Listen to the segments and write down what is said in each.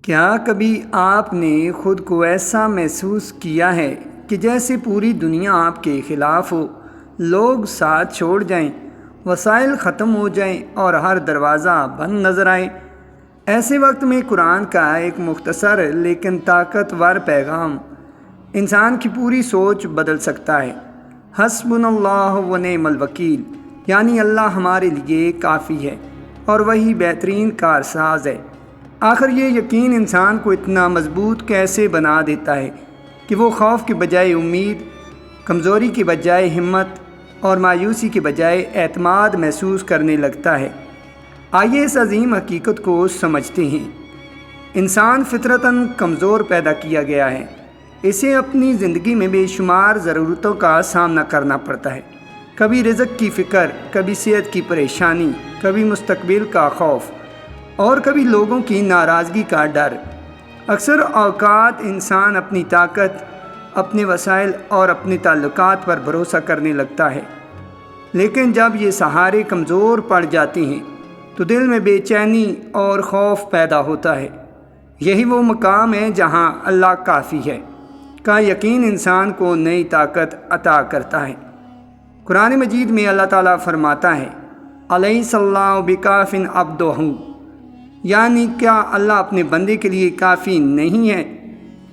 کیا کبھی آپ نے خود کو ایسا محسوس کیا ہے کہ جیسے پوری دنیا آپ کے خلاف ہو، لوگ ساتھ چھوڑ جائیں، وسائل ختم ہو جائیں اور ہر دروازہ بند نظر آئے؟ ایسے وقت میں قرآن کا ایک مختصر لیکن طاقتور پیغام انسان کی پوری سوچ بدل سکتا ہے۔ حسبنا اللہ و نعم الوکیل، یعنی اللہ ہمارے لیے کافی ہے اور وہی بہترین کارساز ہے۔ آخر یہ یقین انسان کو اتنا مضبوط کیسے بنا دیتا ہے کہ وہ خوف کے بجائے امید، کمزوری کے بجائے ہمت اور مایوسی کے بجائے اعتماد محسوس کرنے لگتا ہے؟ آئیے اس عظیم حقیقت کو سمجھتے ہیں۔ انسان فطرتاً کمزور پیدا کیا گیا ہے۔ اسے اپنی زندگی میں بے شمار ضرورتوں کا سامنا کرنا پڑتا ہے۔ کبھی رزق کی فکر، کبھی صحت کی پریشانی، کبھی مستقبل کا خوف اور کبھی لوگوں کی ناراضگی کا ڈر۔ اکثر اوقات انسان اپنی طاقت، اپنے وسائل اور اپنے تعلقات پر بھروسہ کرنے لگتا ہے، لیکن جب یہ سہارے کمزور پڑ جاتے ہیں تو دل میں بے چینی اور خوف پیدا ہوتا ہے۔ یہی وہ مقام ہے جہاں اللہ کافی ہے کا یقین انسان کو نئی طاقت عطا کرتا ہے۔ قرآن مجید میں اللہ تعالیٰ فرماتا ہے، الیس اللہ بکافٍ عبدہ، یعنی کیا اللہ اپنے بندے کے لیے کافی نہیں ہے؟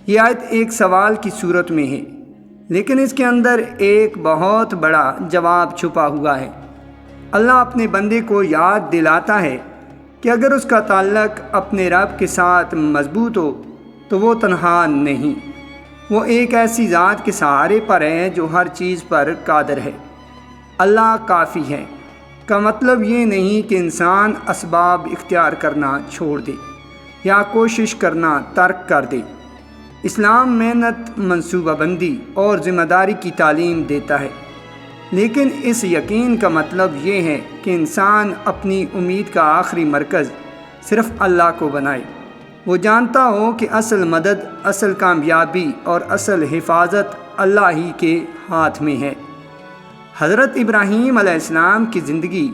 یہ آیت ایک سوال کی صورت میں ہے، لیکن اس کے اندر ایک بہت بڑا جواب چھپا ہوا ہے۔ اللہ اپنے بندے کو یاد دلاتا ہے کہ اگر اس کا تعلق اپنے رب کے ساتھ مضبوط ہو تو وہ تنہا نہیں، وہ ایک ایسی ذات کے سہارے پر ہے جو ہر چیز پر قادر ہے۔ اللہ کافی ہے کا مطلب یہ نہیں کہ انسان اسباب اختیار کرنا چھوڑ دے یا کوشش کرنا ترک کر دے۔ اسلام محنت، منصوبہ بندی اور ذمہ داری کی تعلیم دیتا ہے، لیکن اس یقین کا مطلب یہ ہے کہ انسان اپنی امید کا آخری مرکز صرف اللہ کو بنائے۔ وہ جانتا ہو کہ اصل مدد، اصل کامیابی اور اصل حفاظت اللہ ہی کے ہاتھ میں ہے۔ حضرت ابراہیم علیہ السلام کی زندگی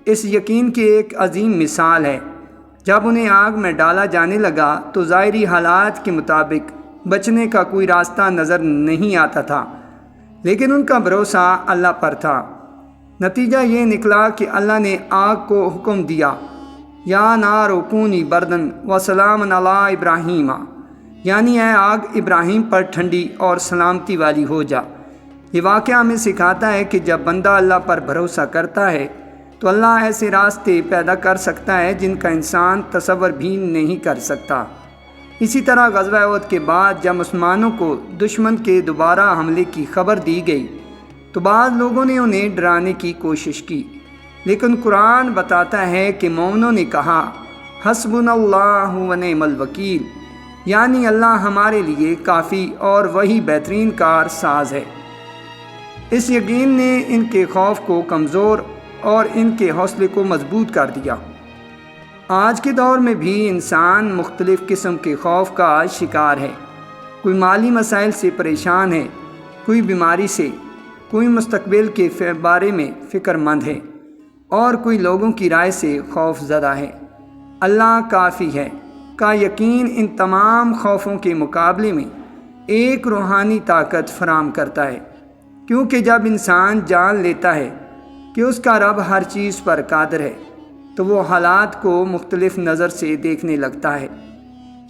اس یقین کی ایک عظیم مثال ہے۔ جب انہیں آگ میں ڈالا جانے لگا تو ظاہری حالات کے مطابق بچنے کا کوئی راستہ نظر نہیں آتا تھا، لیکن ان کا بھروسہ اللہ پر تھا۔ نتیجہ یہ نکلا کہ اللہ نے آگ کو حکم دیا، یا نار کونی بردن و سلام علی ابراہیم، یعنی اے آگ ابراہیم پر ٹھنڈی اور سلامتی والی ہو جا۔ یہ واقعہ ہمیں سکھاتا ہے کہ جب بندہ اللہ پر بھروسہ کرتا ہے تو اللہ ایسے راستے پیدا کر سکتا ہے جن کا انسان تصور بھی نہیں کر سکتا۔ اسی طرح غزوہ احد کے بعد جب مسلمانوں کو دشمن کے دوبارہ حملے کی خبر دی گئی تو بعض لوگوں نے انہیں ڈرانے کی کوشش کی، لیکن قرآن بتاتا ہے کہ مومنوں نے کہا، حسبنا اللہ و نعم الوکیل، یعنی اللہ ہمارے لیے کافی اور وہی بہترین کارساز ہے۔ اس یقین نے ان کے خوف کو کمزور اور ان کے حوصلے کو مضبوط کر دیا۔ آج کے دور میں بھی انسان مختلف قسم کے خوف کا شکار ہے۔ کوئی مالی مسائل سے پریشان ہے، کوئی بیماری سے، کوئی مستقبل کے بارے میں فکر مند ہے اور کوئی لوگوں کی رائے سے خوف زدہ ہے۔ اللہ کافی ہے کا یقین ان تمام خوفوں کے مقابلے میں ایک روحانی طاقت فراہم کرتا ہے، کیونکہ جب انسان جان لیتا ہے کہ اس کا رب ہر چیز پر قادر ہے تو وہ حالات کو مختلف نظر سے دیکھنے لگتا ہے۔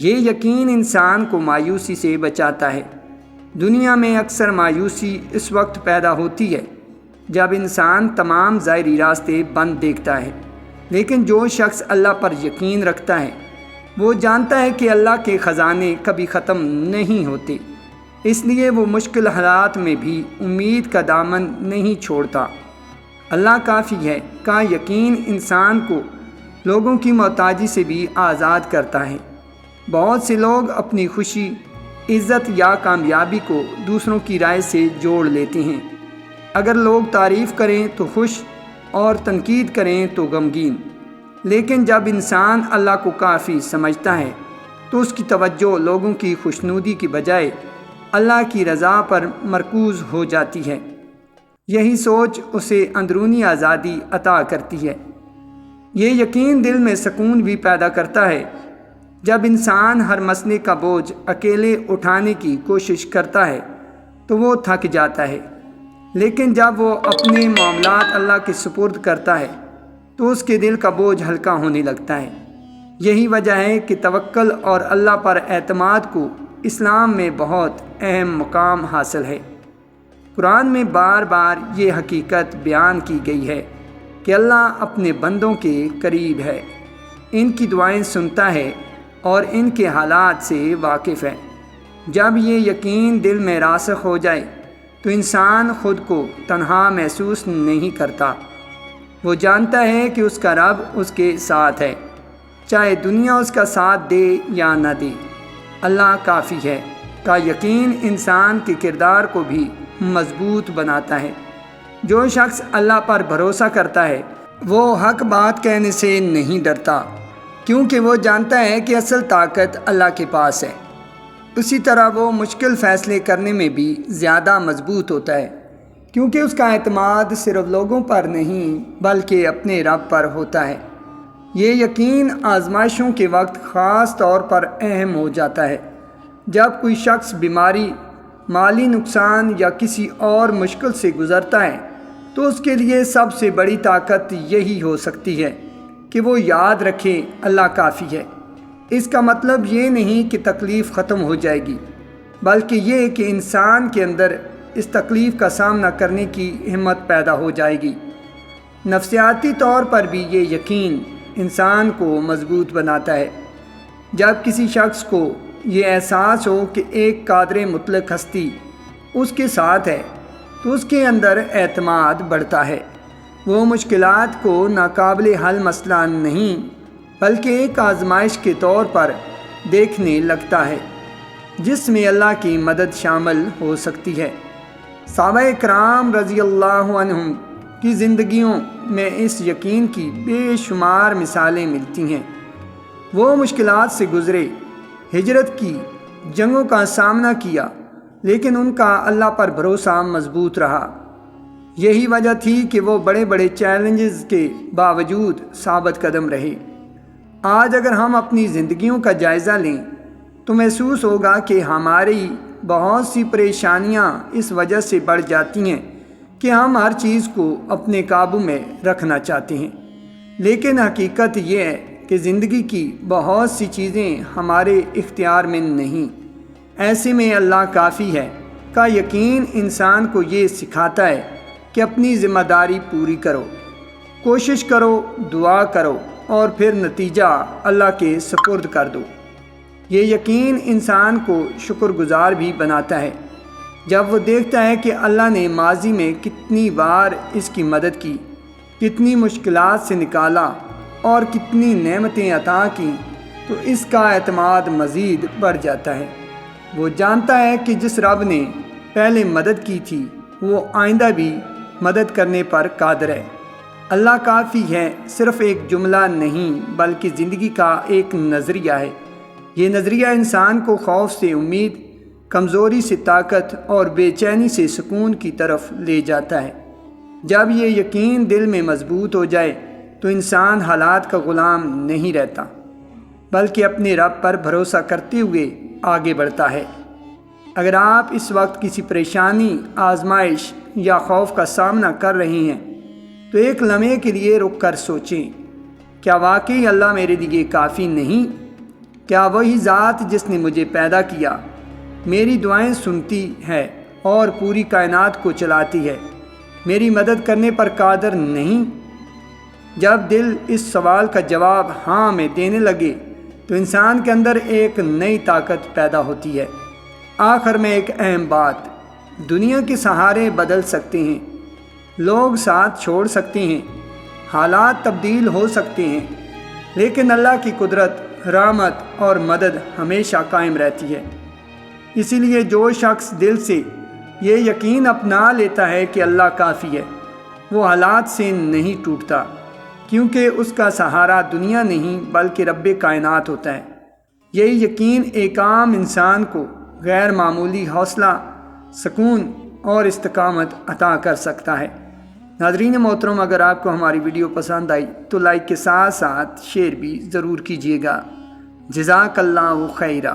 یہ یقین انسان کو مایوسی سے بچاتا ہے۔ دنیا میں اکثر مایوسی اس وقت پیدا ہوتی ہے جب انسان تمام ظاہری راستے بند دیکھتا ہے، لیکن جو شخص اللہ پر یقین رکھتا ہے وہ جانتا ہے کہ اللہ کے خزانے کبھی ختم نہیں ہوتے، اس لیے وہ مشکل حالات میں بھی امید کا دامن نہیں چھوڑتا۔ اللہ کافی ہے کا یقین انسان کو لوگوں کی محتاجی سے بھی آزاد کرتا ہے۔ بہت سے لوگ اپنی خوشی، عزت یا کامیابی کو دوسروں کی رائے سے جوڑ لیتے ہیں۔ اگر لوگ تعریف کریں تو خوش اور تنقید کریں تو غمگین، لیکن جب انسان اللہ کو کافی سمجھتا ہے تو اس کی توجہ لوگوں کی خوشنودی کی بجائے اللہ کی رضا پر مرکوز ہو جاتی ہے۔ یہی سوچ اسے اندرونی آزادی عطا کرتی ہے۔ یہ یقین دل میں سکون بھی پیدا کرتا ہے، جب انسان ہر مسئلے کا بوجھ اکیلے اٹھانے کی کوشش کرتا ہے تو وہ تھک جاتا ہے، لیکن جب وہ اپنے معاملات اللہ کے سپرد کرتا ہے تو اس کے دل کا بوجھ ہلکا ہونے لگتا ہے۔ یہی وجہ ہے کہ توکل اور اللہ پر اعتماد کو اسلام میں بہت اہم مقام حاصل ہے۔ قرآن میں بار بار یہ حقیقت بیان کی گئی ہے کہ اللہ اپنے بندوں کے قریب ہے، ان کی دعائیں سنتا ہے اور ان کے حالات سے واقف ہے۔ جب یہ یقین دل میں راسخ ہو جائے تو انسان خود کو تنہا محسوس نہیں کرتا۔ وہ جانتا ہے کہ اس کا رب اس کے ساتھ ہے، چاہے دنیا اس کا ساتھ دے یا نہ دے۔ اللہ کافی ہے کا یقین انسان کے کردار کو بھی مضبوط بناتا ہے۔ جو شخص اللہ پر بھروسہ کرتا ہے وہ حق بات کہنے سے نہیں ڈرتا، کیونکہ وہ جانتا ہے کہ اصل طاقت اللہ کے پاس ہے۔ اسی طرح وہ مشکل فیصلے کرنے میں بھی زیادہ مضبوط ہوتا ہے، کیونکہ اس کا اعتماد صرف لوگوں پر نہیں بلکہ اپنے رب پر ہوتا ہے۔ یہ یقین آزمائشوں کے وقت خاص طور پر اہم ہو جاتا ہے۔ جب کوئی شخص بیماری، مالی نقصان یا کسی اور مشکل سے گزرتا ہے تو اس کے لیے سب سے بڑی طاقت یہی ہو سکتی ہے کہ وہ یاد رکھے اللہ کافی ہے۔ اس کا مطلب یہ نہیں کہ تکلیف ختم ہو جائے گی، بلکہ یہ کہ انسان کے اندر اس تکلیف کا سامنا کرنے کی ہمت پیدا ہو جائے گی۔ نفسیاتی طور پر بھی یہ یقین انسان کو مضبوط بناتا ہے۔ جب کسی شخص کو یہ احساس ہو کہ ایک قادر مطلق ہستی اس کے ساتھ ہے تو اس کے اندر اعتماد بڑھتا ہے۔ وہ مشکلات کو ناقابل حل مسئلہ نہیں بلکہ ایک آزمائش کے طور پر دیکھنے لگتا ہے جس میں اللہ کی مدد شامل ہو سکتی ہے۔ صحابہ کرام رضی اللہ عنہم کی زندگیوں میں اس یقین کی بے شمار مثالیں ملتی ہیں۔ وہ مشکلات سے گزرے، ہجرت کی، جنگوں کا سامنا کیا، لیکن ان کا اللہ پر بھروسہ مضبوط رہا۔ یہی وجہ تھی کہ وہ بڑے بڑے چیلنجز کے باوجود ثابت قدم رہے۔ آج اگر ہم اپنی زندگیوں کا جائزہ لیں تو محسوس ہوگا کہ ہماری بہت سی پریشانیاں اس وجہ سے بڑھ جاتی ہیں کہ ہم ہر چیز کو اپنے قابو میں رکھنا چاہتے ہیں، لیکن حقیقت یہ ہے کہ زندگی کی بہت سی چیزیں ہمارے اختیار میں نہیں۔ ایسے میں اللہ کافی ہے کا یقین انسان کو یہ سکھاتا ہے کہ اپنی ذمہ داری پوری کرو، کوشش کرو، دعا کرو اور پھر نتیجہ اللہ کے سپرد کر دو۔ یہ یقین انسان کو شکر گزار بھی بناتا ہے۔ جب وہ دیکھتا ہے کہ اللہ نے ماضی میں کتنی بار اس کی مدد کی، کتنی مشکلات سے نکالا اور کتنی نعمتیں عطا کیں تو اس کا اعتماد مزید بڑھ جاتا ہے۔ وہ جانتا ہے کہ جس رب نے پہلے مدد کی تھی وہ آئندہ بھی مدد کرنے پر قادر ہے۔ اللہ کافی ہے صرف ایک جملہ نہیں بلکہ زندگی کا ایک نظریہ ہے۔ یہ نظریہ انسان کو خوف سے امید، کمزوری سے طاقت اور بے چینی سے سکون کی طرف لے جاتا ہے۔ جب یہ یقین دل میں مضبوط ہو جائے تو انسان حالات کا غلام نہیں رہتا بلکہ اپنے رب پر بھروسہ کرتے ہوئے آگے بڑھتا ہے۔ اگر آپ اس وقت کسی پریشانی، آزمائش یا خوف کا سامنا کر رہے ہیں تو ایک لمحے کے لیے رک کر سوچیں، کیا واقعی اللہ میرے لیے کافی نہیں؟ کیا وہی ذات جس نے مجھے پیدا کیا میری دعائیں سنتی ہے اور پوری کائنات کو چلاتی ہے، میری مدد کرنے پر قادر نہیں؟ جب دل اس سوال کا جواب ہاں میں دینے لگے تو انسان کے اندر ایک نئی طاقت پیدا ہوتی ہے۔ آخر میں ایک اہم بات، دنیا کے سہارے بدل سکتے ہیں، لوگ ساتھ چھوڑ سکتے ہیں، حالات تبدیل ہو سکتے ہیں، لیکن اللہ کی قدرت، رحمت اور مدد ہمیشہ قائم رہتی ہے۔ اسی لیے جو شخص دل سے یہ یقین اپنا لیتا ہے کہ اللہ کافی ہے، وہ حالات سے نہیں ٹوٹتا، کیونکہ اس کا سہارا دنیا نہیں بلکہ رب کائنات ہوتا ہے۔ یہی یقین ایک عام انسان کو غیر معمولی حوصلہ، سکون اور استقامت عطا کر سکتا ہے۔ ناظرین محترم، اگر آپ کو ہماری ویڈیو پسند آئی تو لائک کے ساتھ ساتھ شیئر بھی ضرور کیجیے گا۔ جزاک اللہ خیرہ۔